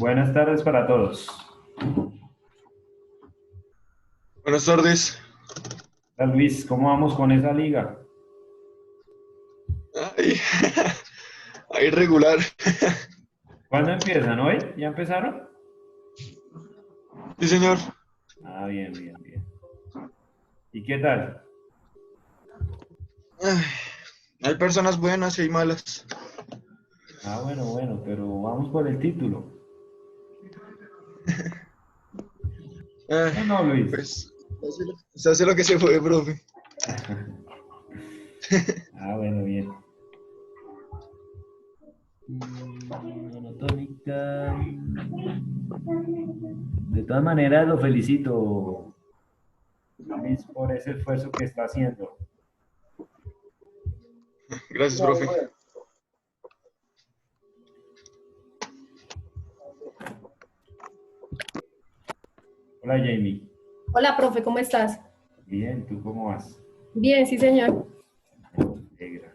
Buenas tardes para todos. Buenas tardes. Hola Luis, ¿cómo vamos con esa liga? Ay, ahí regular. ¿Cuándo empiezan? ¿Hoy? ¿Ya empezaron? Sí, señor. Ah, bien, bien, bien. ¿Y qué tal? Ay, hay personas buenas y hay malas. Ah, bueno, bueno, pero vamos por el título. Ay, ¿O no, Luis? pues se hace lo que se puede, profe. Ah, bueno, bien. Monotónica. De todas maneras, lo felicito, Luis, por ese esfuerzo que está haciendo. Gracias, profe. Hola, Jamie. Hola, profe, ¿cómo estás? Bien, ¿tú cómo vas? Bien, sí, señor. Me alegra.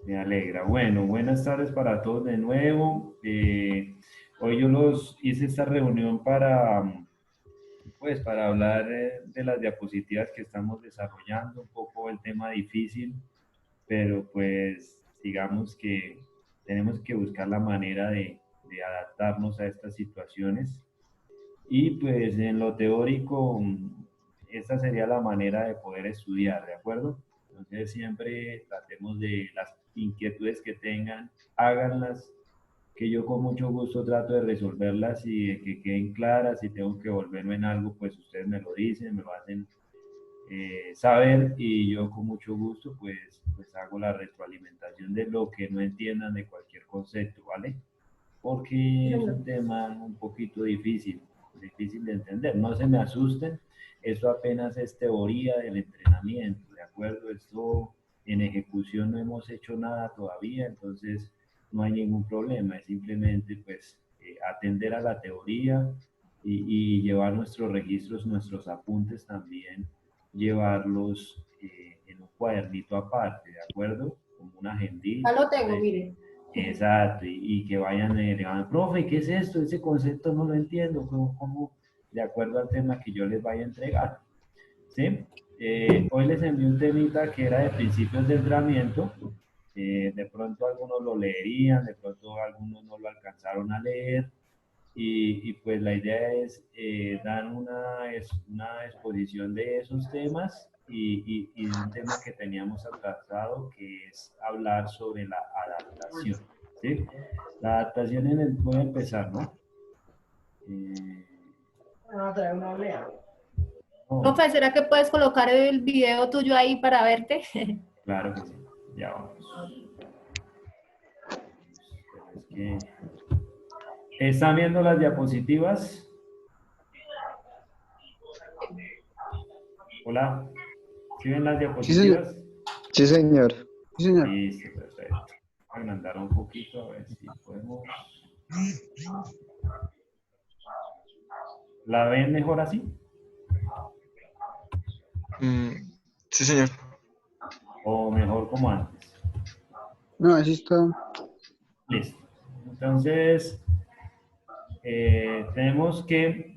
Me alegra. Bueno, buenas tardes para todos de nuevo. Hoy yo los hice esta reunión pues, para hablar de las diapositivas que estamos desarrollando, un poco el tema difícil, pero pues digamos que tenemos que buscar la manera de adaptarnos a estas situaciones. Y pues en lo teórico, esta sería la manera de poder estudiar, ¿de acuerdo? Entonces siempre tratemos de las inquietudes que tengan, háganlas, que yo con mucho gusto trato de resolverlas y de que queden claras. Si tengo que volverme en algo, pues ustedes me lo dicen, me lo hacen saber y yo con mucho gusto pues hago la retroalimentación de lo que no entiendan de cualquier concepto, ¿vale? Sí, Porque es señor. un tema un poquito difícil de entender. No se me asusten, eso apenas es teoría del entrenamiento, ¿de acuerdo? Esto en ejecución no hemos hecho nada todavía, entonces no hay ningún problema, es simplemente pues atender a la teoría y llevar nuestros registros, nuestros apuntes también, llevarlos en un cuadernito aparte, ¿de acuerdo? Como una Ya agendita. lo tengo, mire. Exacto, y que vayan le digan, profe, ¿qué es esto? Ese concepto no lo entiendo, ¿cómo? De acuerdo al tema que yo les vaya a entregar, ¿sí? Hoy les envié un temita que era de principios de entrenamiento, de pronto algunos lo leerían, de pronto algunos no lo alcanzaron a leer, y pues la idea es dar una exposición de esos temas y de un tema que teníamos atrasado, que es hablar sobre la adaptación, ¿sí? La adaptación voy a empezar, ¿no? Eh, no, Profe, ¿será que puedes colocar el video tuyo ahí para verte? claro que sí, ya vamos. Pero es que, ¿están viendo las diapositivas? Hola, ¿sí ven las Sí, señor. diapositivas? Sí, señor. Sí, señor. Listo, perfecto. Voy a agrandar un poquito a ver si podemos. ¿La ven mejor así? Sí, señor. ¿O mejor como antes? No, así está. Listo. Entonces, tenemos que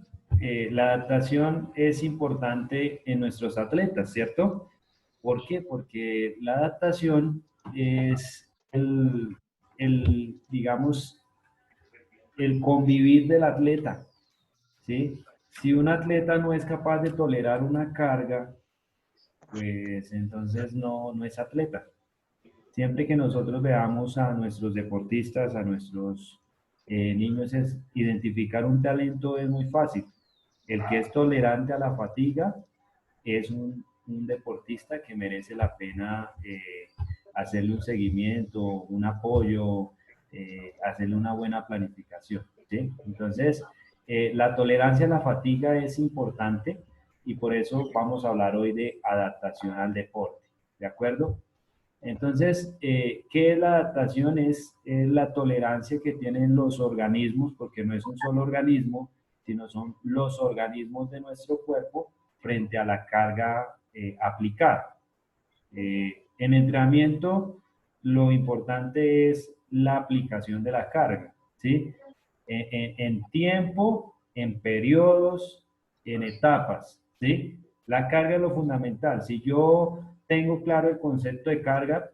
la adaptación es importante en nuestros atletas, ¿cierto? ¿Por qué? Porque la adaptación es digamos, el convivir del atleta, ¿sí? Si un atleta no es capaz de tolerar una carga, pues entonces no es atleta. Siempre que nosotros veamos a nuestros deportistas, a nuestros niños, es identificar un talento es muy fácil. El que es tolerante a la fatiga es un deportista que merece la pena hacerle un seguimiento, un apoyo, hacerle una buena planificación, ¿sí? Entonces, la tolerancia a la fatiga es importante y por eso vamos a hablar hoy de adaptación al deporte, ¿de acuerdo? Entonces, ¿qué es la adaptación? Es la tolerancia que tienen los organismos, porque no es un solo organismo, sino son los organismos de nuestro cuerpo frente a la carga aplicada. En entrenamiento, lo importante es la aplicación de la carga, ¿sí? en tiempo, en periodos, en etapas, ¿sí? La carga es lo fundamental. Si yo tengo claro el concepto de carga,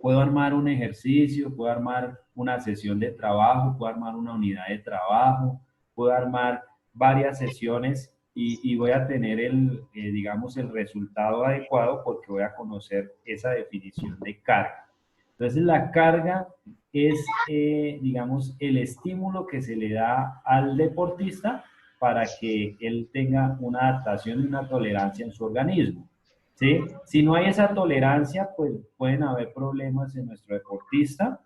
puedo armar un ejercicio, puedo armar una sesión de trabajo, puedo armar una unidad de trabajo, puedo armar varias sesiones y voy a tener digamos, el resultado adecuado porque voy a conocer esa definición de carga. Entonces, la carga es, digamos, el estímulo que se le da al deportista para que él tenga una adaptación y una tolerancia en su organismo. ¿Sí? Si no hay esa tolerancia, pues pueden haber problemas en nuestro deportista,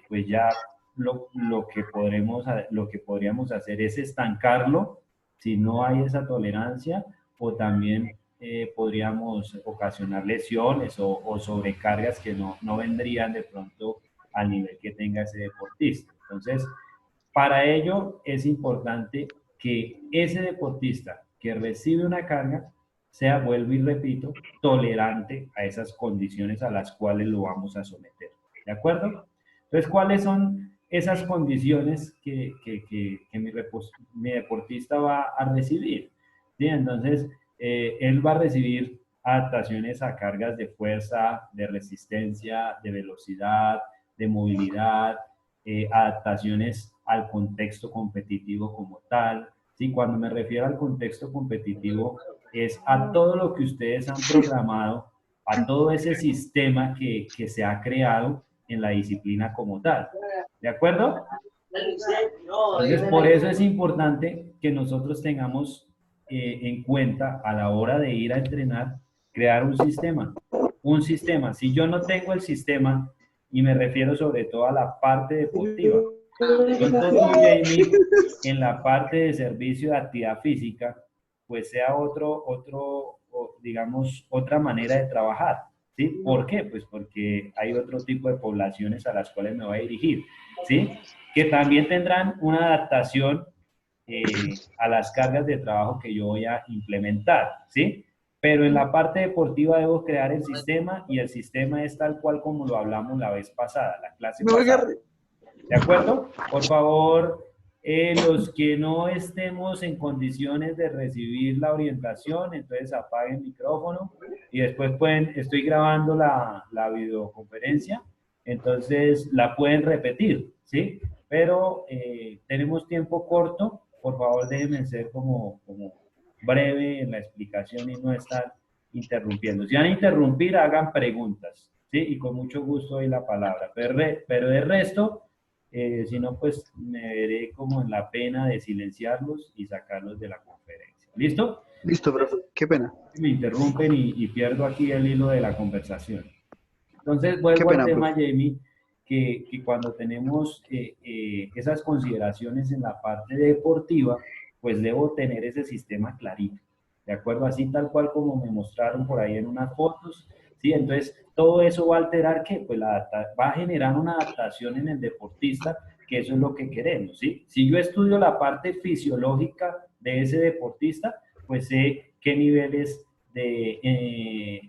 pues ya lo que podríamos hacer es estancarlo si no hay esa tolerancia, o también podríamos ocasionar lesiones o sobrecargas que no vendrían de pronto al nivel que tenga ese deportista. Entonces, para ello es importante que ese deportista que recibe una carga sea, vuelvo y repito, tolerante a esas condiciones a las cuales lo vamos a someter. ¿De acuerdo? Entonces, ¿cuáles son esas condiciones que mi deportista va a recibir? ¿Sí? Entonces, él va a recibir adaptaciones a cargas de fuerza, de resistencia, de velocidad, de movilidad, adaptaciones al contexto competitivo como tal. Sí, cuando me refiero al contexto competitivo, es a todo lo que ustedes han programado, a todo ese sistema que se ha creado en la disciplina como tal. ¿De acuerdo? Entonces, por eso es importante que nosotros tengamos en cuenta a la hora de ir a entrenar, crear un sistema. Un sistema. Si yo no tengo el sistema, y me refiero sobre todo a la parte deportiva, pronto tú, Jamie, en la parte de servicio de actividad física, pues sea digamos, otra manera de trabajar. ¿Sí? ¿Por qué? Pues porque hay otro tipo de poblaciones a las cuales me voy a dirigir, ¿sí? Que también tendrán una adaptación a las cargas de trabajo que yo voy a implementar, ¿sí? Pero en la parte deportiva debo crear el sistema, y el sistema es tal cual como lo hablamos la vez pasada, la clase pasada. ¿De acuerdo? Por favor, los que no estemos en condiciones de recibir la orientación, entonces apaguen el micrófono y después estoy grabando la videoconferencia, entonces la pueden repetir, ¿sí? Pero tenemos tiempo corto, por favor déjenme ser como breve en la explicación y no estar interrumpiendo. Si van a interrumpir, hagan preguntas, ¿sí? Y con mucho gusto doy la palabra, pero de resto... si no, pues me veré como en la pena de silenciarlos y sacarlos de la conferencia. ¿Listo? Listo, profe. Qué pena. Me interrumpen y pierdo aquí el hilo de la conversación. Entonces, Qué vuelvo al pena, tema, profe. Jamie, que cuando tenemos esas consideraciones en la parte deportiva, pues debo tener ese sistema clarito, ¿de acuerdo? Así tal cual como me mostraron por ahí en unas fotos, ¿sí? Entonces, todo eso va a alterar, ¿qué? Pues va a generar una adaptación en el deportista, que eso es lo que queremos, ¿sí? Si yo estudio la parte fisiológica de ese deportista, pues sé qué niveles de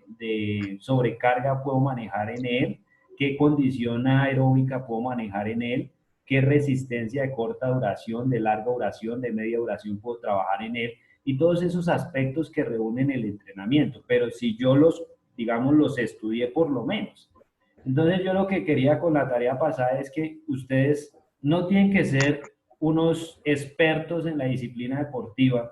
sobrecarga puedo manejar en él, qué condición aeróbica puedo manejar en él, qué resistencia de corta duración, de larga duración, de media duración puedo trabajar en él, y todos esos aspectos que reúnen el entrenamiento. Pero si yo digamos, los estudié por lo menos. Entonces yo lo que quería con la tarea pasada es que ustedes no tienen que ser unos expertos en la disciplina deportiva,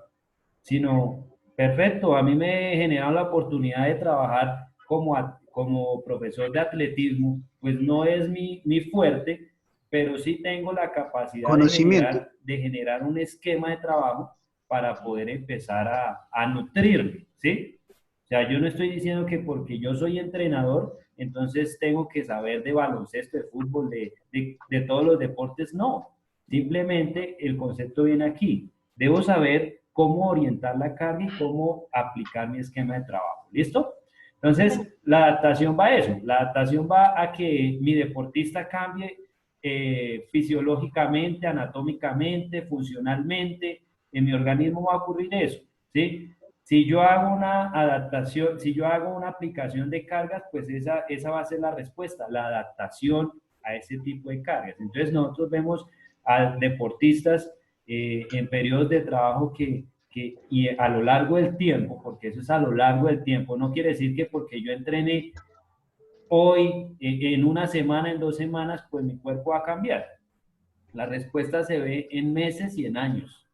sino, perfecto, a mí me generaron la oportunidad de trabajar como profesor de atletismo, pues no es mi fuerte, pero sí tengo la capacidad Conocimiento. de generar un esquema de trabajo para poder empezar a nutrirme, ¿sí? O sea, yo no estoy diciendo que porque yo soy entrenador, entonces tengo que saber de baloncesto, de fútbol, de todos los deportes, no. Simplemente el concepto viene aquí. Debo saber cómo orientar la carga y cómo aplicar mi esquema de trabajo. ¿Listo? Entonces, la adaptación va a eso. La adaptación va a que mi deportista cambie fisiológicamente, anatómicamente, funcionalmente. En mi organismo va a ocurrir eso. ¿Sí? Si yo hago una adaptación, si yo hago una aplicación de cargas, pues esa va a ser la respuesta, la adaptación a ese tipo de cargas. Entonces, nosotros vemos a deportistas en periodos de trabajo y a lo largo del tiempo, porque eso es a lo largo del tiempo, no quiere decir que porque yo entrene hoy, en una semana, en 2 semanas, pues mi cuerpo va a cambiar. La respuesta se ve en meses y en años,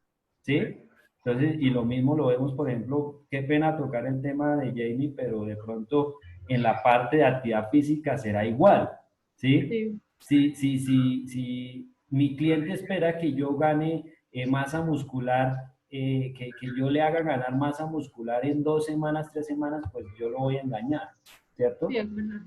¿sí? Entonces, y lo mismo lo vemos, por ejemplo, qué pena tocar el tema de Jamie, pero de pronto en la parte de actividad física será igual, ¿sí? Sí. Si mi cliente espera que yo gane masa muscular, que yo le haga ganar masa muscular en 2 semanas, 3 semanas, pues yo lo voy a engañar, ¿cierto? Sí, es verdad.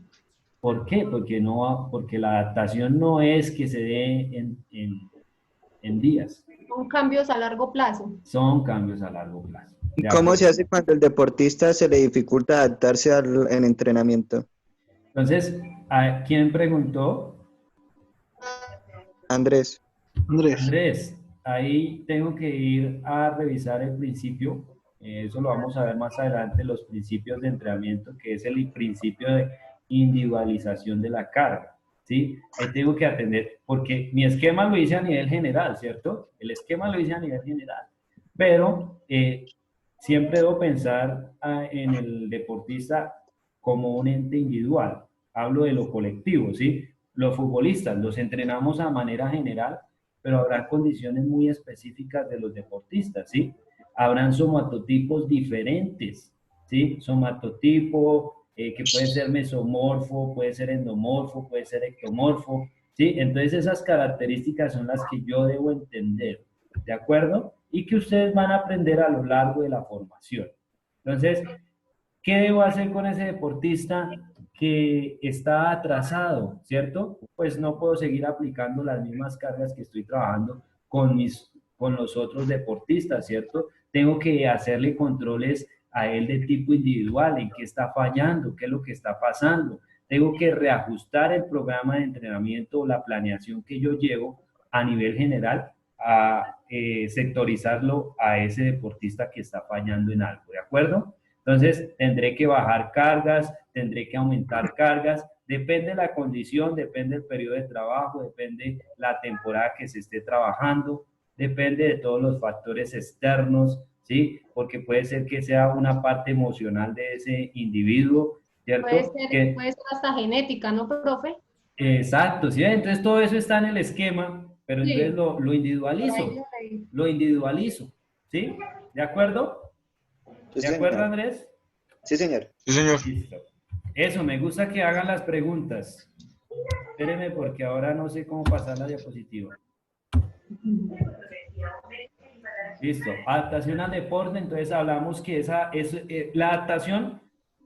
¿Por qué? Porque la adaptación no es que se dé en días, Son cambios a largo plazo. son cambios a largo plazo. ¿Y ¿De cómo acuerdo? se hace cuando el deportista se le dificulta adaptarse al entrenamiento? Entonces, ¿a quién preguntó? Andrés. Andrés, ahí tengo que ir a revisar el principio, eso lo vamos a ver más adelante, los principios de entrenamiento, que es el principio de individualización de la carga, ¿sí? Ahí tengo que atender, porque mi esquema lo hice a nivel general, ¿cierto? El esquema lo hice a nivel general, pero siempre debo pensar en el deportista como un ente individual, hablo de lo colectivo, ¿sí? Los futbolistas los entrenamos a manera general, pero habrá condiciones muy específicas de los deportistas, ¿sí? Habrán somatotipos diferentes, ¿sí? Somatotipo que puede ser mesomorfo, puede ser endomorfo, puede ser ectomorfo, ¿sí? Entonces esas características son las que yo debo entender, ¿de acuerdo? Y que ustedes van a aprender a lo largo de la formación. Entonces, ¿qué debo hacer con ese deportista que está atrasado, cierto? Pues no puedo seguir aplicando las mismas cargas que estoy trabajando con los otros deportistas, ¿cierto? Tengo que hacerle controles a él de tipo individual, en qué está fallando, qué es lo que está pasando. Tengo que reajustar el programa de entrenamiento o la planeación que yo llevo a nivel general a sectorizarlo a ese deportista que está fallando en algo, ¿de acuerdo? Entonces, tendré que bajar cargas, tendré que aumentar cargas, depende de la condición, depende del periodo de trabajo, depende la temporada que se esté trabajando, depende de todos los factores externos, ¿sí? Porque puede ser que sea una parte emocional de ese individuo, ¿cierto? Puede ser hasta genética, ¿no, profe? Exacto, ¿sí? Entonces todo eso está en el esquema, pero entonces Sí, lo por ahí individualizo, lo leí. lo individualizo, ¿sí? ¿De acuerdo? Sí, ¿De acuerdo, señor. Andrés? Sí, señor. Sí, señor. Listo. Eso, me gusta que hagan las preguntas. Espérenme porque ahora no sé cómo pasar la diapositiva. Listo. Adaptación al deporte, entonces hablamos que la adaptación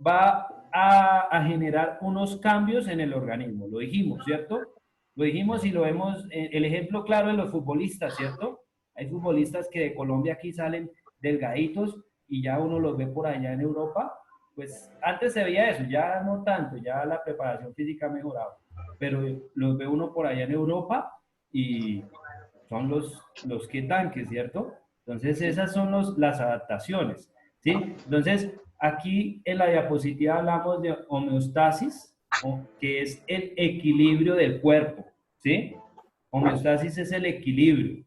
va a generar unos cambios en el organismo. Lo dijimos, ¿cierto? Lo dijimos y lo vemos, el ejemplo claro de los futbolistas, ¿cierto? Hay futbolistas que de Colombia aquí salen delgaditos y ya uno los ve por allá en Europa. Pues antes se veía eso, ya no tanto, ya la preparación física ha mejorado. Pero los ve uno por allá en Europa y son los que tanques, ¿cierto? Entonces, esas son las adaptaciones, ¿sí? Entonces, aquí en la diapositiva hablamos de homeostasis, que es el equilibrio del cuerpo, ¿sí? Homeostasis es el equilibrio.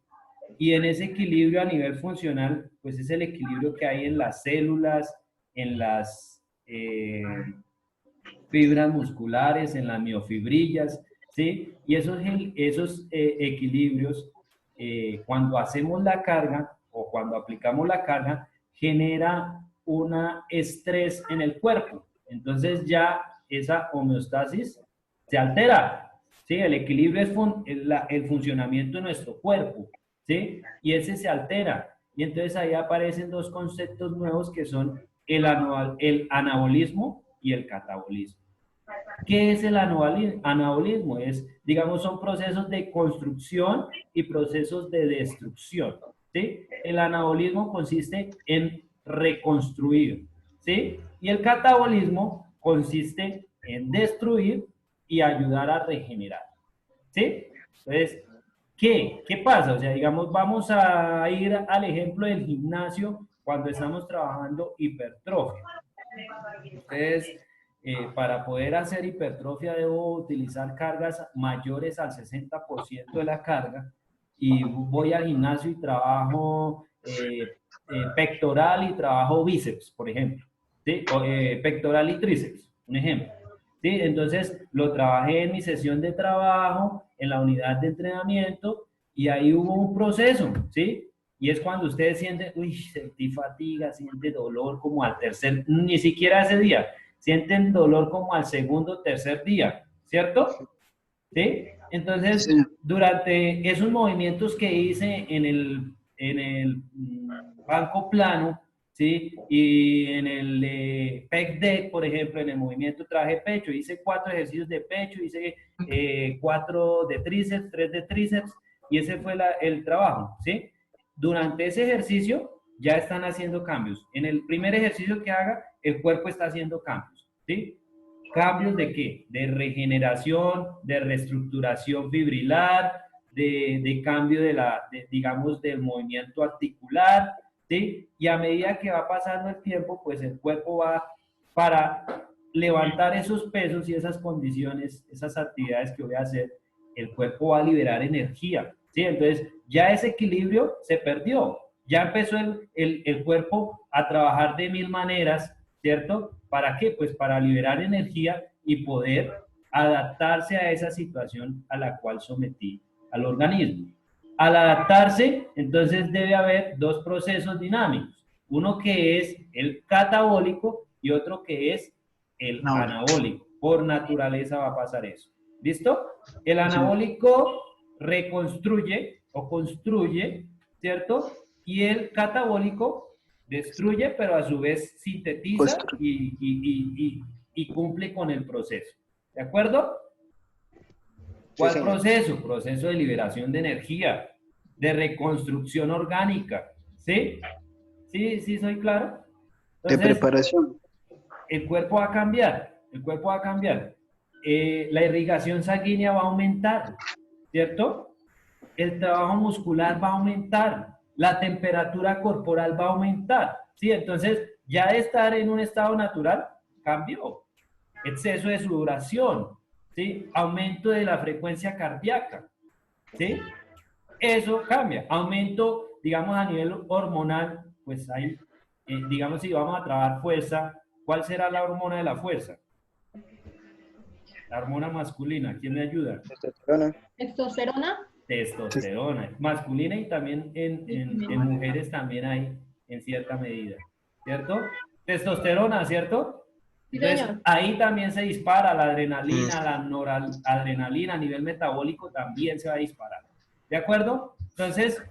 Y en ese equilibrio a nivel funcional, pues es el equilibrio que hay en las células, en las fibras musculares, en las miofibrillas, ¿sí? Y esos equilibrios, cuando hacemos la carga o cuando aplicamos la carga, genera un estrés en el cuerpo. Entonces ya esa homeostasis se altera, ¿sí? El equilibrio es el funcionamiento de nuestro cuerpo, ¿sí? Y ese se altera. Y entonces ahí aparecen dos conceptos nuevos que son el anabolismo y el catabolismo. ¿Qué es el anabolismo? Digamos, son procesos de construcción y procesos de destrucción, ¿sí? El anabolismo consiste en reconstruir, ¿sí? Y el catabolismo consiste en destruir y ayudar a regenerar, ¿sí? Entonces, ¿qué pasa? O sea, digamos, vamos a ir al ejemplo del gimnasio cuando estamos trabajando hipertrofia. Ustedes, para poder hacer hipertrofia, debo utilizar cargas mayores al 60% de la carga y voy al gimnasio y trabajo pectoral y trabajo bíceps, por ejemplo, ¿sí? O, pectoral y tríceps, un ejemplo. ¿Sí? Entonces lo trabajé en mi sesión de trabajo, en la unidad de entrenamiento, y ahí hubo un proceso, ¿sí? Y es cuando ustedes sienten, uy, sentí fatiga, sienten dolor como al tercer, ni siquiera ese día, sienten dolor como al segundo o tercer día, ¿cierto? ¿Sí? Entonces, Sí, durante esos movimientos que hice en el banco plano, ¿sí? Y en el pec deck, por ejemplo, en el movimiento traje pecho, hice 4 ejercicios de pecho, hice 4 de tríceps, 3 de tríceps, y ese fue el trabajo, ¿sí? Durante ese ejercicio ya están haciendo cambios. En el primer ejercicio que haga, el cuerpo está haciendo cambios, ¿sí? ¿Cambios de qué? De regeneración, de reestructuración fibrilar, de cambio digamos, del movimiento articular, ¿sí? Y a medida que va pasando el tiempo, pues el cuerpo va para levantar esos pesos y esas condiciones, esas actividades que voy a hacer, el cuerpo va a liberar energía, ¿sí? Entonces, ya ese equilibrio se perdió. Ya empezó el cuerpo a trabajar de 1000 maneras, ¿cierto? ¿Para qué? Pues para liberar energía y poder adaptarse a esa situación a la cual sometí al organismo. Al adaptarse, entonces debe haber dos procesos dinámicos. Uno que es el catabólico y otro que es el no, anabólico. Por naturaleza va a pasar eso. ¿Listo? El sí, anabólico reconstruye o construye, ¿cierto? Y el catabólico destruye, pero a su vez sintetiza constru- y cumple con el proceso. ¿De acuerdo? sí, ¿Cuál señor. proceso? Proceso de liberación de energía, de reconstrucción orgánica. ¿Sí? ¿Sí? ¿Sí soy claro? De Entonces, preparación. el cuerpo va a cambiar, el cuerpo va a cambiar. La irrigación sanguínea va a aumentar, ¿cierto? El trabajo muscular va a aumentar, la temperatura corporal va a aumentar, ¿sí? Entonces, ya de estar en un estado natural, cambió. Exceso de sudoración, ¿sí? Aumento de la frecuencia cardíaca, ¿sí? Eso cambia. Aumento, digamos, a nivel hormonal, pues hay, digamos, si vamos a trabajar fuerza, ¿cuál será la hormona de la fuerza? La hormona masculina, ¿quién me ayuda? Testosterona. Testosterona. Testosterona, masculina y también en mujeres también hay en cierta medida, ¿cierto? Testosterona, ¿cierto? Sí, Entonces, señor. ahí también se dispara la adrenalina, Mm, la noradrenalina a nivel metabólico también se va a disparar. ¿De acuerdo? Entonces,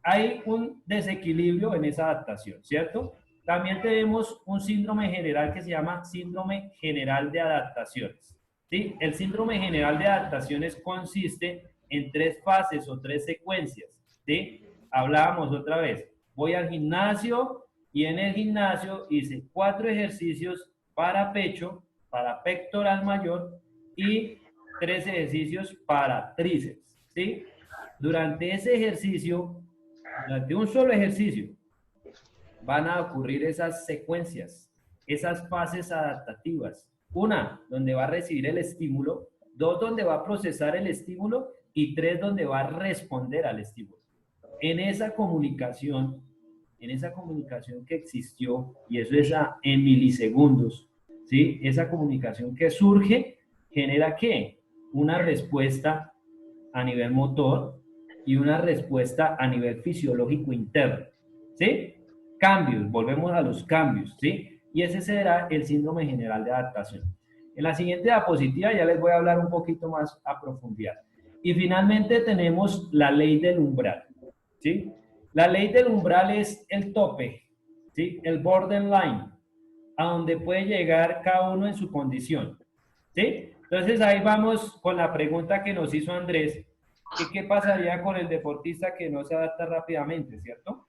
hay un desequilibrio en esa adaptación, ¿cierto? También tenemos un síndrome general que se llama síndrome general de adaptaciones. ¿Sí? El síndrome general de adaptaciones consiste en 3 fases o 3 secuencias. ¿Sí? Hablábamos otra vez. Voy al gimnasio y en el gimnasio hice 4 ejercicios para pecho, para pectoral mayor y 3 ejercicios para tríceps. ¿Sí? Durante ese ejercicio, durante un solo ejercicio, van a ocurrir esas secuencias, esas fases adaptativas. Una, donde va a recibir el estímulo. Dos, donde va a procesar el estímulo. Y tres, donde va a responder al estímulo. En esa comunicación que existió, y eso es en milisegundos, ¿sí? Esa comunicación que surge genera ¿qué? Una respuesta a nivel motor y una respuesta a nivel fisiológico interno, ¿sí? Cambios, volvemos a los cambios, ¿sí? Y ese será el síndrome general de adaptación. En la siguiente diapositiva ya les voy a hablar un poquito más a profundidad. Y finalmente tenemos la ley del umbral, ¿sí? La ley del umbral es el tope, ¿sí? El borderline, a donde puede llegar cada uno en su condición, ¿sí? Entonces ahí vamos con la pregunta que nos hizo Andrés, que qué pasaría con el deportista que no se adapta rápidamente, ¿cierto?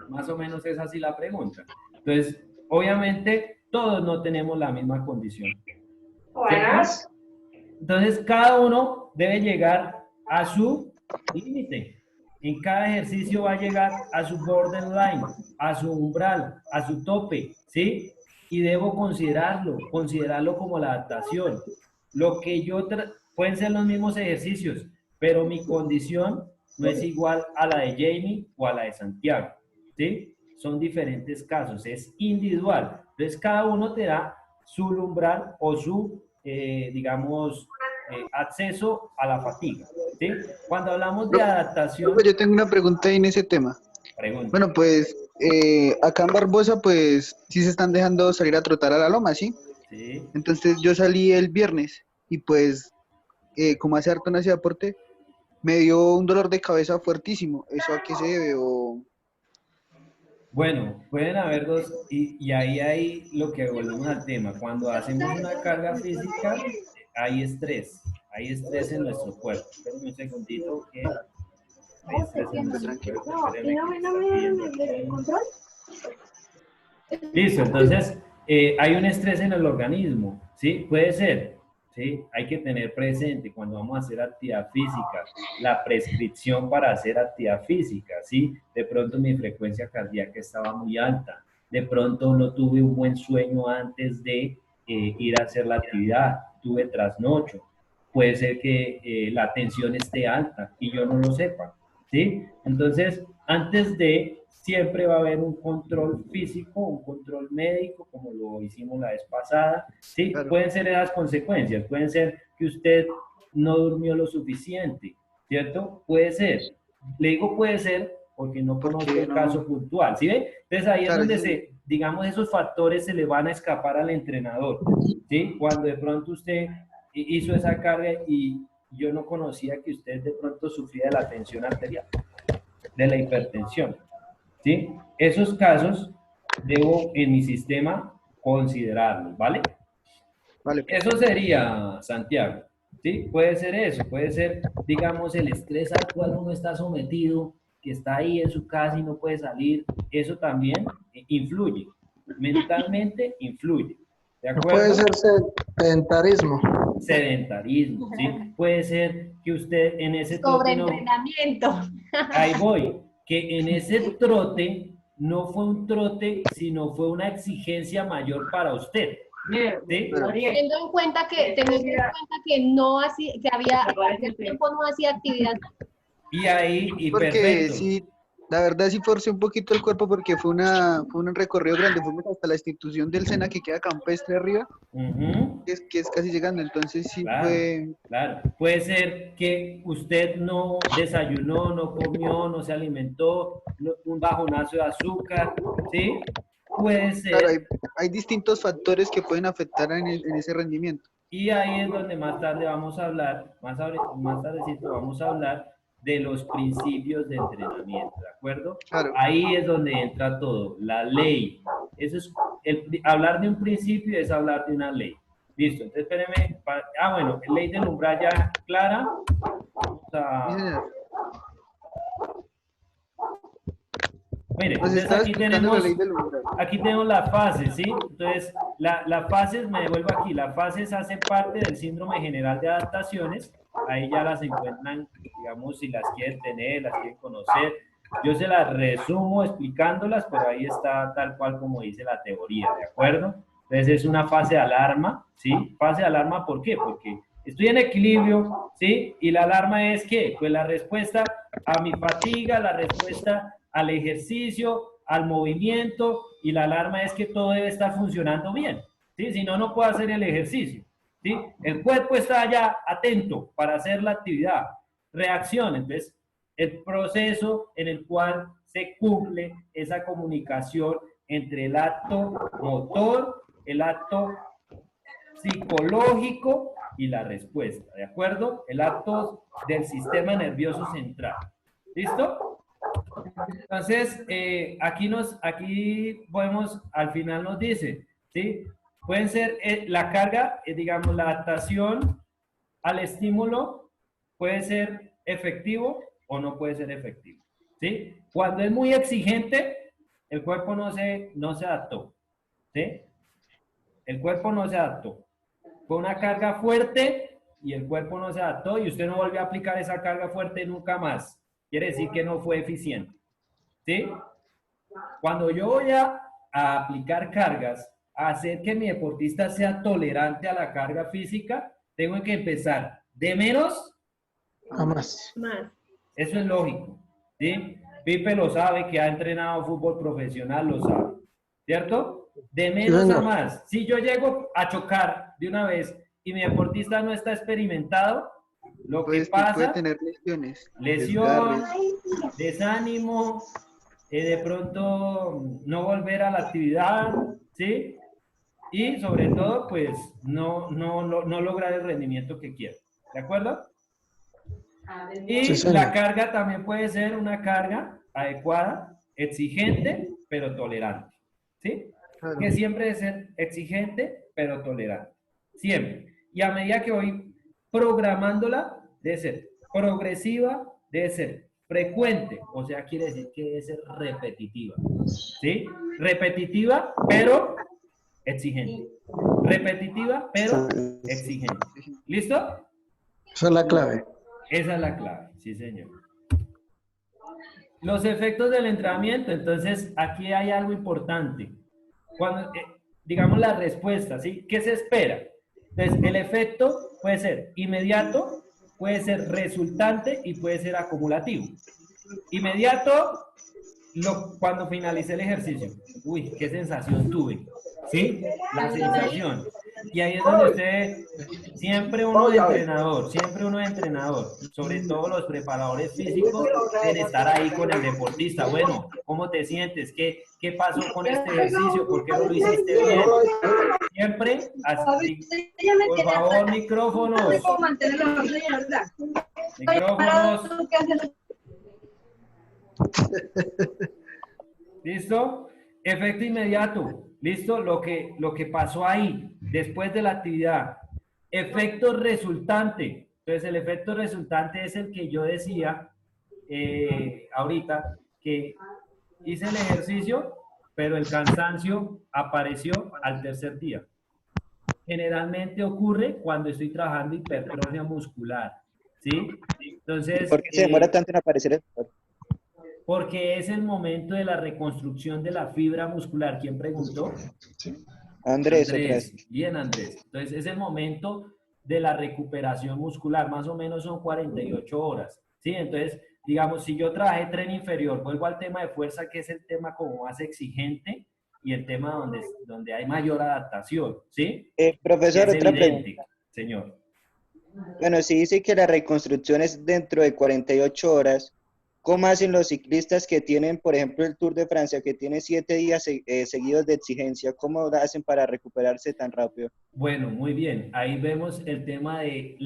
Más o menos es así la pregunta. Entonces, obviamente, todos no tenemos la misma condición, ¿cierto? Entonces, cada uno debe llegar a su límite. En cada ejercicio va a llegar a su borderline, a su umbral, a su tope, ¿sí? Y debo considerarlo como la adaptación. Lo que pueden ser los mismos ejercicios, pero mi condición no es igual a la de Jamie o a la de Santiago, ¿sí? Son diferentes casos, es individual. Entonces, cada uno te da su umbral o su, digamos, acceso a la fatiga, ¿sí? Cuando hablamos de adaptación, Profe, yo tengo una pregunta ahí en ese tema. pregunta. Bueno, pues acá en Barbosa, pues sí se están dejando salir a trotar a la loma, ¿sí? ¿Sí? Entonces yo salí el viernes y pues como hace harto no hacía deporte, me dio un dolor de cabeza fuertísimo. ¿Eso a qué se debe? O... Bueno, pueden haber dos, y ahí hay lo que volvemos al tema. Cuando hacemos una carga física, hay estrés en nuestro cuerpo. Espérenme un segundito que hay estrés en nuestro Tranquilo. cuerpo. Espérenme que está pidiendo aquí. Listo, entonces hay un estrés en el organismo, ¿sí? Puede ser, ¿sí? Hay que tener presente cuando vamos a hacer actividad física, la prescripción para hacer actividad física, ¿sí? De pronto mi frecuencia cardíaca estaba muy alta, de pronto no tuve un buen sueño antes de ir a hacer la actividad, tuve trasnocho, puede ser que la tensión esté alta y yo no lo sepa, ¿sí? Entonces, antes de, siempre va a haber un control físico, un control médico, como lo hicimos la vez pasada, ¿sí? Claro. Pueden ser esas consecuencias, pueden ser que usted no durmió lo suficiente, ¿cierto? Puede ser. Le digo puede ser porque no conozco Porque el no... caso puntual, ¿sí ve? Entonces ahí es Claro, donde sí. digamos, esos factores se le van a escapar al entrenador, ¿sí? Cuando de pronto usted hizo esa carga y yo no conocía que usted de pronto sufría de la tensión arterial, de la hipertensión, ¿sí? Esos casos debo en mi sistema considerarlos, ¿vale? Vale, pues. Eso sería, Santiago, ¿sí? Puede ser eso, puede ser, digamos, el estrés al cual uno está sometido, que está ahí en su casa y no puede salir, eso también influye, mentalmente influye, ¿de No puede acuerdo? ser sedentarismo. Sedentarismo, ¿sí? Puede ser que usted en ese trote no, Sobreentrenamiento. ahí voy, que en ese trote no fue un trote, sino fue una exigencia mayor para usted, ¿sí? Claro. Teniendo en cuenta que no hacía, que había, hace tiempo no hacía actividad. Y ahí, y Porque perfecto. sí, la verdad sí forcé un poquito el cuerpo porque fue un recorrido grande. Fuimos hasta la institución del SENA que queda campestre arriba, Ujú, que es casi llegando. Entonces sí claro, fue... claro. Puede ser que usted no desayunó, no comió, no se alimentó, un bajonazo de azúcar, ¿sí? Puede Claro, ser. hay distintos factores que pueden afectar en ese rendimiento. Y ahí es donde más tarde vamos a hablar, más tardecito vamos a hablar de los principios de entrenamiento, ¿de acuerdo? Claro. Ahí es donde entra todo, la ley. Eso es, hablar de un principio es hablar de una ley. Listo, entonces espérenme. Bueno, ley del umbral ya clara. Vamos Sí, a, señor. mire, Nos entonces estaba explicando la ley del umbral. aquí tenemos las fases, ¿sí? Entonces, las fases, me devuelvo aquí, las fases hacen parte del síndrome general de adaptaciones, ahí ya las encuentran, digamos, si las quieren tener, las quieren conocer. Yo se las resumo explicándolas, pero ahí está tal cual como dice la teoría, ¿de acuerdo? Entonces es una fase de alarma, ¿sí? Fase de alarma, ¿por qué? Porque estoy en equilibrio, ¿sí? Y la alarma es ¿qué? Pues la respuesta a mi fatiga, la respuesta al ejercicio, al movimiento, y la alarma es que todo debe estar funcionando bien, ¿sí? Si no, no puedo hacer el ejercicio, ¿sí? El cuerpo está ya atento para hacer la actividad. Reacción, entonces, el proceso en el cual se cumple esa comunicación entre el acto motor, el acto psicológico y la respuesta, ¿de acuerdo? El acto del sistema nervioso central. ¿Listo? Entonces, aquí podemos, al final nos dice, ¿sí? Pueden ser la carga, digamos, la adaptación al estímulo puede ser efectivo o no puede ser efectivo, ¿sí? Cuando es muy exigente, el cuerpo no se adaptó, ¿sí? El cuerpo no se adaptó. Fue una carga fuerte y el cuerpo no se adaptó y usted no volvió a aplicar esa carga fuerte nunca más. Quiere decir que no fue eficiente, ¿sí? Cuando yo voy a aplicar cargas, a hacer que mi deportista sea tolerante a la carga física, tengo que empezar de menos Jamás. Más. Eso es lógico, ¿sí? Pipe lo sabe, que ha entrenado fútbol profesional, lo sabe, ¿cierto? De menos a señor. más. Si yo llego a chocar de una vez y mi deportista no está experimentado, lo que Pues que puede pasa, tener lesiones, lesión, desgarres. desánimo, de pronto no volver a la actividad, ¿sí? Y sobre todo, pues no lograr el rendimiento que quiere, ¿de acuerdo? Y Sí, señor. la carga también puede ser una carga adecuada, exigente, pero tolerante, ¿sí? Claro. Que siempre debe ser exigente, pero tolerante, siempre. Y a medida que voy programándola, debe ser progresiva, debe ser frecuente, o sea, quiere decir que debe ser repetitiva, ¿sí? Repetitiva, pero exigente. Repetitiva, pero exigente. ¿Listo? Esa es la clave. Esa es la clave, sí, señor. Los efectos del entrenamiento, entonces aquí hay algo importante. Cuando, digamos la respuesta, ¿sí? ¿Qué se espera? Entonces, el efecto puede ser inmediato, puede ser resultante y puede ser acumulativo. Inmediato, cuando finalicé el ejercicio. Uy, qué sensación tuve. ¿Sí? La sensación. Y ahí es donde usted, siempre uno de entrenador, sobre todo los preparadores físicos, deben estar ahí con el deportista. Bueno, ¿cómo te sientes? ¿Qué pasó con este ejercicio? ¿Por qué no lo hiciste bien? Siempre, así, por favor, micrófonos. Micrófonos. ¿Listo? Efecto inmediato. ¿Listo? Lo que pasó ahí, después de la actividad. Efecto resultante. Entonces, el efecto resultante es el que yo decía ahorita, que hice el ejercicio, pero el cansancio apareció al tercer día. Generalmente ocurre cuando estoy trabajando hipertrofia muscular. ¿Sí? Entonces, ¿Por qué se demora tanto en aparecer el dolor? porque es el momento de la reconstrucción de la fibra muscular. ¿Quién preguntó? Andrés, otra vez. Bien, Andrés. Entonces, es el momento de la recuperación muscular. Más o menos son 48 horas. ¿Sí? Entonces, digamos, si yo trabajé tren inferior, vuelvo al tema de fuerza, que es el tema como más exigente y el tema donde hay mayor adaptación. ¿Sí? Profesor, Es otra evidente, pregunta. señor. Bueno, si dice que la reconstrucción es dentro de 48 horas, ¿cómo hacen los ciclistas que tienen, por ejemplo, el Tour de Francia, que tiene 7 días seguidos de exigencia? ¿Cómo hacen para recuperarse tan rápido? Bueno, muy bien. Ahí vemos el tema de,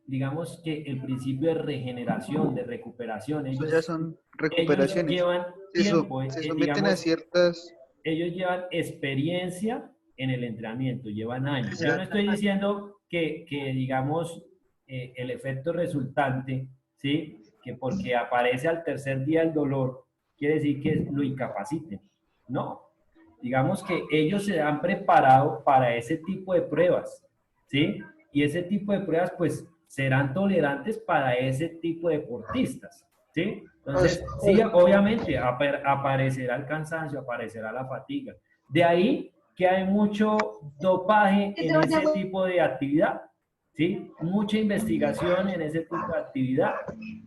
digamos que el principio de regeneración, de recuperación. Eso ya son Ellos recuperaciones. llevan Eso, tiempo, se someten a digamos, ciertas... ellos llevan experiencia en el entrenamiento, llevan años. Yo no estoy diciendo que digamos, el efecto resultante, ¿sí? Que porque aparece al tercer día el dolor, quiere decir que lo incapaciten. No. Digamos que ellos se han preparado para ese tipo de pruebas, ¿sí? Y ese tipo de pruebas, pues, serán tolerantes para ese tipo de deportistas, ¿sí? Entonces, sí, obviamente, aparecerá el cansancio, aparecerá la fatiga. De ahí que hay mucho dopaje en ese tipo de actividad, ¿sí? Mucha investigación en ese tipo de actividad.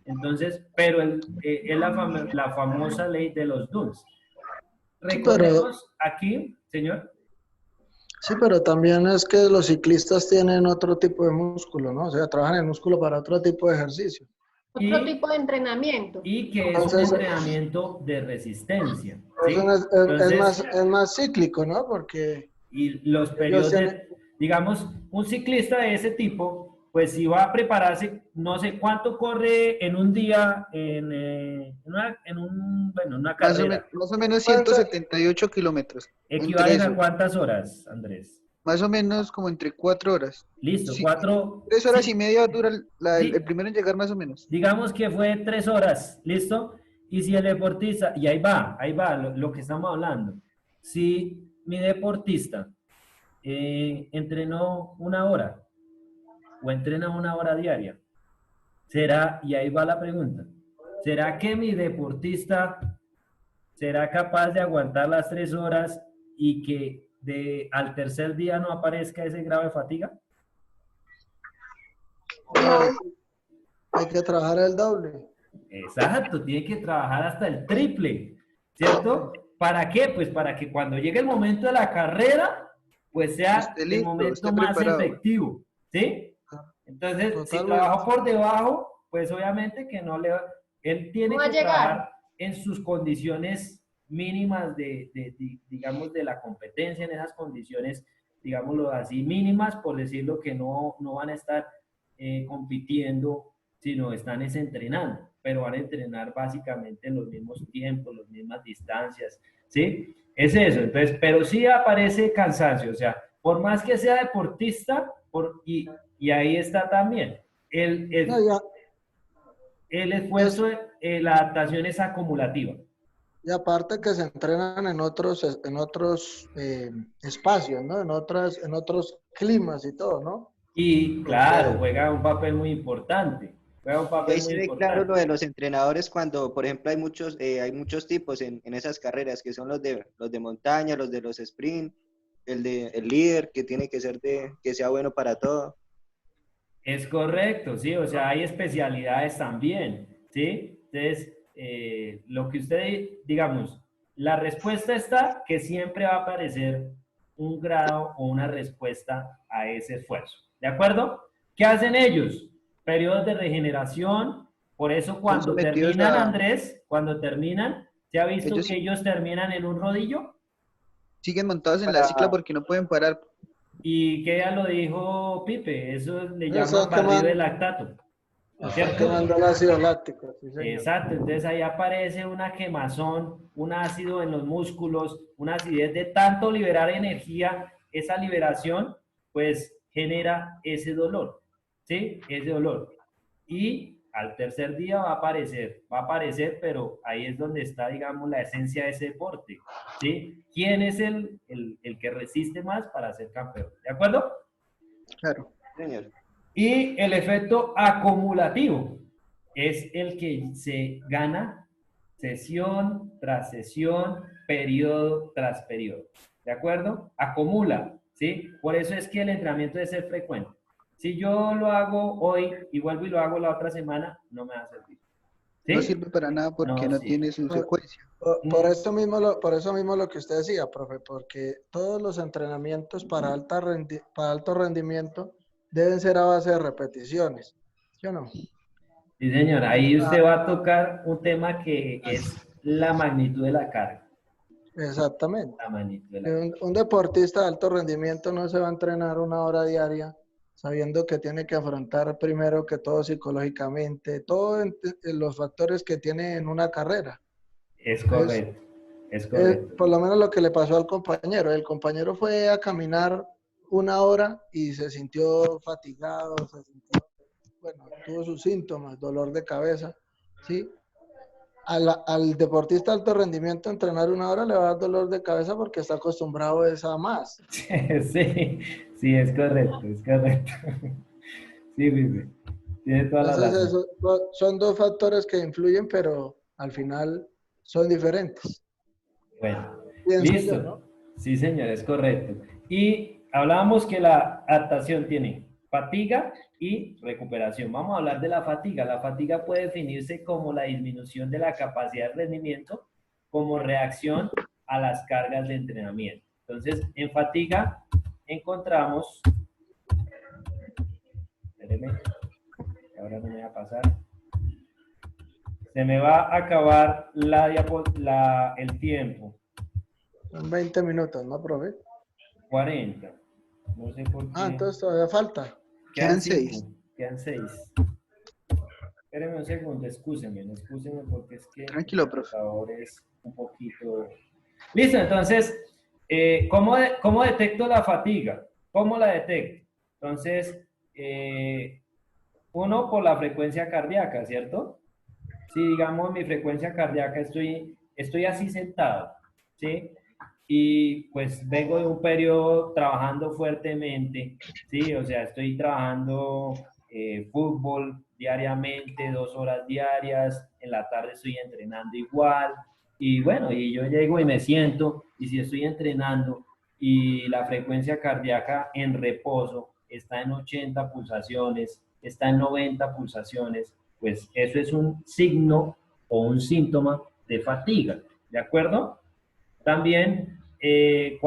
Entonces, pero es la famosa ley de los DUNS. Sí, pero, Recordemos aquí, señor. sí, pero también es que los ciclistas tienen otro tipo de músculo, ¿no? O sea, trabajan el músculo para otro tipo de ejercicio. Otro tipo de entrenamiento. Y que es un Entonces, entrenamiento de resistencia, ¿sí? eso Entonces, es más cíclico, ¿no? Porque y los ellos periodos tienen... digamos, un ciclista de ese tipo, pues si va a prepararse, no sé cuánto corre en un día bueno, una carrera. Más o menos Pueden ser- 178 kilómetros. Entre ¿Equivalen a eso. cuántas horas, Andrés? Más o menos como entre 4 horas. Listo, Sí, 4. 3 horas Sí, y media dura el sí, primero en llegar más o menos. digamos que fue 3 horas, ¿listo? Y si el deportista, y ahí va lo que estamos hablando. Si mi deportista entrenó 1 hora o entrena 1 hora diaria, será, y ahí va la pregunta, ¿será que mi deportista será capaz de aguantar las 3 horas y que al tercer día no aparezca ese grave fatiga? No, Hay que trabajar el doble. Exacto, tiene que trabajar hasta el triple, ¿cierto? ¿Para qué? Pues para que cuando llegue el momento de la carrera, pues sea Esté el listo, momento esté más preparado. efectivo, ¿sí? Entonces, si Totalmente. trabaja por debajo, pues obviamente que no le va, él tiene No va a que llegar. trabajar en sus condiciones mínimas digamos, de la competencia, en esas condiciones, digámoslo así, mínimas, por decirlo, que no van a estar compitiendo, sino están es entrenando, pero van a entrenar básicamente en los mismos tiempos, las mismas distancias, ¿sí? Es eso, entonces, pero sí aparece cansancio, o sea, por más que sea deportista, y ahí está también, No, ya, el esfuerzo, la adaptación es acumulativa. y aparte que se entrenan en otros espacios, ¿no? En otros climas y todo, ¿no? Y claro, Porque juega un papel muy importante, juega un Y papel ahí muy se ve claro lo importante. de los entrenadores cuando, por ejemplo, hay muchos tipos en esas carreras, que son los de montaña, los de los sprint, el líder, que tiene que ser que sea bueno para todo. Es correcto, sí, o sea, hay especialidades también, ¿sí? Entonces, lo que usted, digamos, la respuesta está que siempre va a aparecer un grado o una respuesta a ese esfuerzo, ¿de acuerdo? ¿Qué hacen ellos? Periodos de regeneración, por eso Están cuando sometidos terminan, a, Andrés, cuando terminan, ¿se ha visto ellos que ellos terminan en un rodillo? siguen montados en la Para, cicla porque no pueden parar. Y que ya lo dijo Pipe, eso le están llaman barrido de quemando, lactato, están ¿cierto? quemando el ácido láctico, sí, señor. Exacto, entonces ahí aparece una quemazón, un ácido en los músculos, una acidez de tanto liberar energía, esa liberación pues genera ese dolor, ¿sí? Ese dolor. Y al tercer día va a aparecer, pero ahí es donde está, digamos, la esencia de ese deporte, ¿sí? ¿Quién es el que resiste más para ser campeón? ¿De acuerdo? Claro. señor, Y el efecto acumulativo es el que se gana sesión tras sesión, periodo tras periodo. ¿De acuerdo? Acumula, ¿sí? Por eso es que el entrenamiento debe ser frecuente. Si yo lo hago hoy y vuelvo y lo hago la otra semana, no me va a servir. No ¿Sí? sirve para nada porque No no sirve. tiene su Por, secuencia. por eso mismo por eso mismo lo que usted decía, profe, porque todos los entrenamientos para para alto rendimiento deben ser a base de repeticiones, ¿sí o no? Sí, señor. Ahí Ah, usted va a tocar un tema que es la magnitud de la carga. exactamente. La magnitud de la carga. Un deportista de alto rendimiento no se va a entrenar 1 hora diaria sabiendo que tiene que afrontar primero que todo psicológicamente, todos los factores que tiene en una carrera. Es correcto. Es correcto. Por lo menos lo que le pasó al compañero. El compañero fue a caminar 1 hora y se sintió fatigado, se sintió, bueno, tuvo sus síntomas, dolor de cabeza, ¿sí? Al deportista de alto rendimiento entrenar 1 hora le va a dar dolor de cabeza porque está acostumbrado a esa más. Sí, sí, es correcto, es correcto. Sí, Pipe, tiene toda la Entonces, razón. son dos factores que influyen, pero al final son diferentes. Bueno, Pienso yo, ¿no? listo. Sí, señor, es correcto. Y hablábamos que la adaptación tiene fatiga y recuperación. Vamos a hablar de la fatiga. La fatiga puede definirse como la disminución de la capacidad de rendimiento como reacción a las cargas de entrenamiento. Entonces, en fatiga encontramos, espéreme, ahora no me va a pasar. Se me va a acabar el tiempo. Son 20 minutos, ¿no, profe? 40. No sé por qué. Entonces todavía falta. Quedan 5. 6. Quedan 6. Espérenme un segundo, excúsenme porque es que Tranquilo, el profe. marcador es un poquito... Listo, entonces, ¿cómo detecto la fatiga? ¿Cómo la detecto? Entonces, uno por la frecuencia cardíaca, ¿cierto? Si digamos mi frecuencia cardíaca estoy así sentado, ¿sí? Y pues vengo de un periodo trabajando fuertemente, ¿sí? O sea, estoy trabajando fútbol diariamente, 2 horas diarias, en la tarde estoy entrenando igual, y bueno, y yo llego y me siento, y si estoy entrenando y la frecuencia cardíaca en reposo está en 80 pulsaciones, está en 90 pulsaciones, pues eso es un signo o un síntoma de fatiga, ¿de acuerdo? También estoy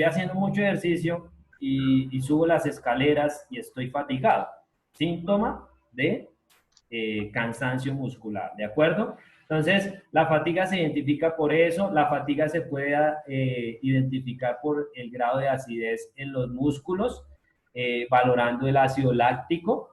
haciendo mucho ejercicio y subo las escaleras y estoy fatigado, síntoma de cansancio muscular, ¿de acuerdo? Entonces, la fatiga se identifica por eso, la fatiga se puede identificar por el grado de acidez en los músculos, valorando el ácido láctico.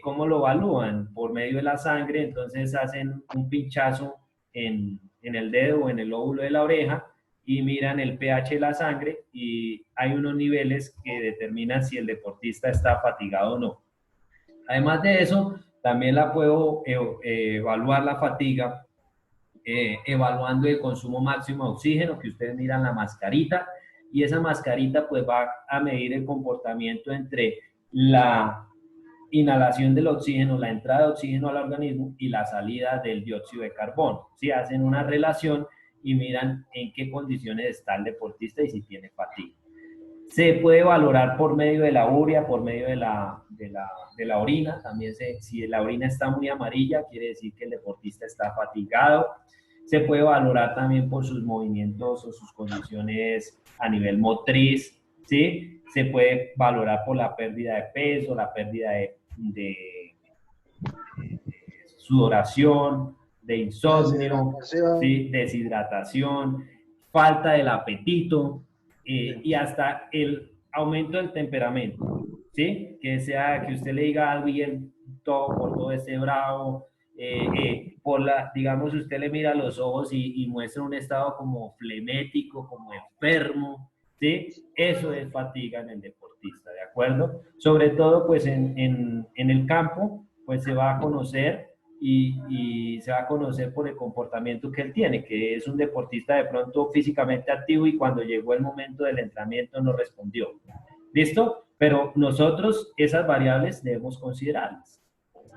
¿Cómo lo evalúan? Por medio de la sangre, entonces hacen un pinchazo en el dedo o en el lóbulo de la oreja y miran el pH de la sangre y hay unos niveles que determinan si el deportista está fatigado o no. Además de eso, también la puedo evaluar la fatiga evaluando el consumo máximo de oxígeno, que ustedes miran la mascarita, y esa mascarita pues va a medir el comportamiento entre la inhalación del oxígeno, la entrada de oxígeno al organismo y la salida del dióxido de carbono. ¿Sí? Hacen una relación y miran en qué condiciones está el deportista y si tiene fatiga. Se puede valorar por medio de la urea, por medio de la orina. También si la orina está muy amarilla, quiere decir que el deportista está fatigado. Se puede valorar también por sus movimientos o sus condiciones a nivel motriz, ¿sí? Se puede valorar por la pérdida de peso, la pérdida de sudoración, de insomnio, ¿sí? Deshidratación, falta del apetito y hasta el aumento del temperamento, ¿sí? Que sea que usted le diga a alguien por todo esté bravo, digamos, usted le mira a los ojos y muestra un estado como flemético, como enfermo, ¿sí? Eso es fatiga en el deportista, ¿de acuerdo? Sobre todo, pues, en el campo, pues, se va a conocer y se va a conocer por el comportamiento que él tiene, que es un deportista de pronto físicamente activo y cuando llegó el momento del entrenamiento no respondió. ¿Listo? Pero nosotros esas variables debemos considerarlas.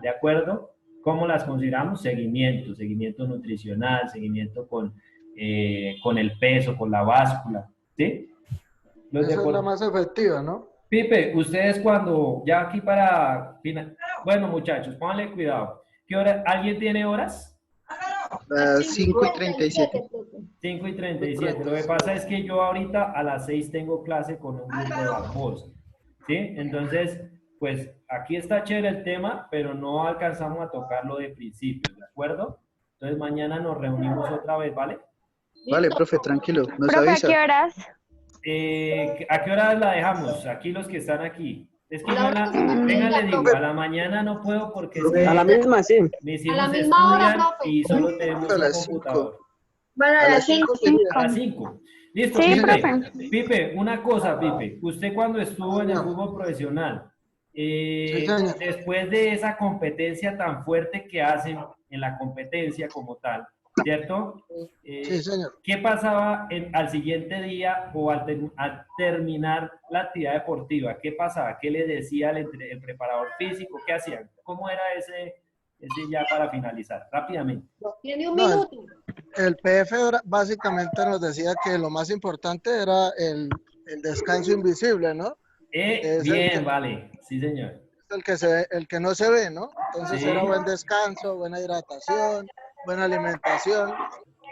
¿De acuerdo? ¿Cómo las consideramos? Seguimiento nutricional, seguimiento con el peso, con la báscula, ¿sí? Esa es la más efectiva, ¿no? Pipe, ustedes cuando, ya aquí bueno muchachos, pónganle cuidado. ¿Qué hora? ¿Alguien tiene horas? 5:37. 5:37. Lo que pasa es que yo ahorita a las 6 tengo clase con un grupo de Barbosa, ¿sí? Entonces, pues aquí está chévere el tema, pero no alcanzamos a tocarlo de principio, ¿de acuerdo? Entonces mañana nos reunimos otra vez, ¿vale? Vale, profe, tranquilo, nos Profe, ¿a avisa. qué horas? ¿A qué horas la dejamos? Aquí los que están aquí. Es que venga, les digo, a la mañana no puedo porque es que A la misma, sí. mis A hijos la misma hora, estudian profe. y solo tenemos A un las computador. Bueno, a las 5. A las 5. Listo, Sí, Pipe. profe. Pipe, una cosa, Pipe. Usted cuando estuvo en el fútbol profesional, señor. después de esa competencia tan fuerte que hacen en la competencia como tal, ¿cierto? Sí, señor. ¿Qué pasaba al siguiente día o al terminar la actividad deportiva? ¿Qué pasaba? ¿Qué le decía el preparador físico? ¿Qué hacían? ¿Cómo era ese ya para finalizar? Rápidamente. Tiene un No, minuto. El PF básicamente nos decía que lo más importante era el descanso invisible, ¿no? Bien, vale. Sí, señor. Es el que no se ve, ¿no? Entonces Sí. era buen descanso, buena hidratación, buena alimentación.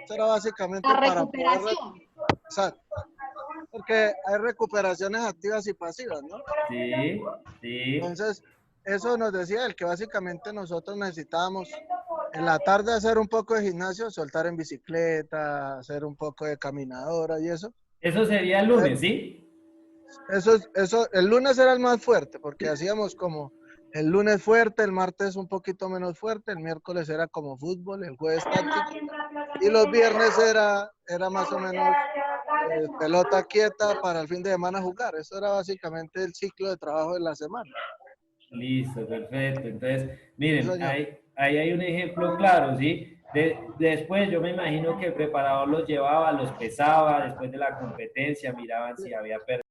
Eso era básicamente La para recuperación. Exacto. Porque hay recuperaciones activas y pasivas, ¿no? Sí, sí. Entonces, eso nos decía el que básicamente nosotros necesitábamos en la tarde hacer un poco de gimnasio, soltar en bicicleta, hacer un poco de caminadora y eso. Eso sería el lunes, ¿sí? Eso, el lunes era el más fuerte, porque hacíamos como el lunes fuerte, el martes un poquito menos fuerte, el miércoles era como fútbol, el jueves táctico, y los viernes era más o menos pelota quieta para el fin de semana jugar. Eso era básicamente el ciclo de trabajo de la semana. Listo, perfecto. Entonces, miren, Sí, señor. ahí hay un ejemplo claro, ¿sí? Después yo me imagino que el preparador los llevaba, los pesaba después de la competencia, miraban si había pérdida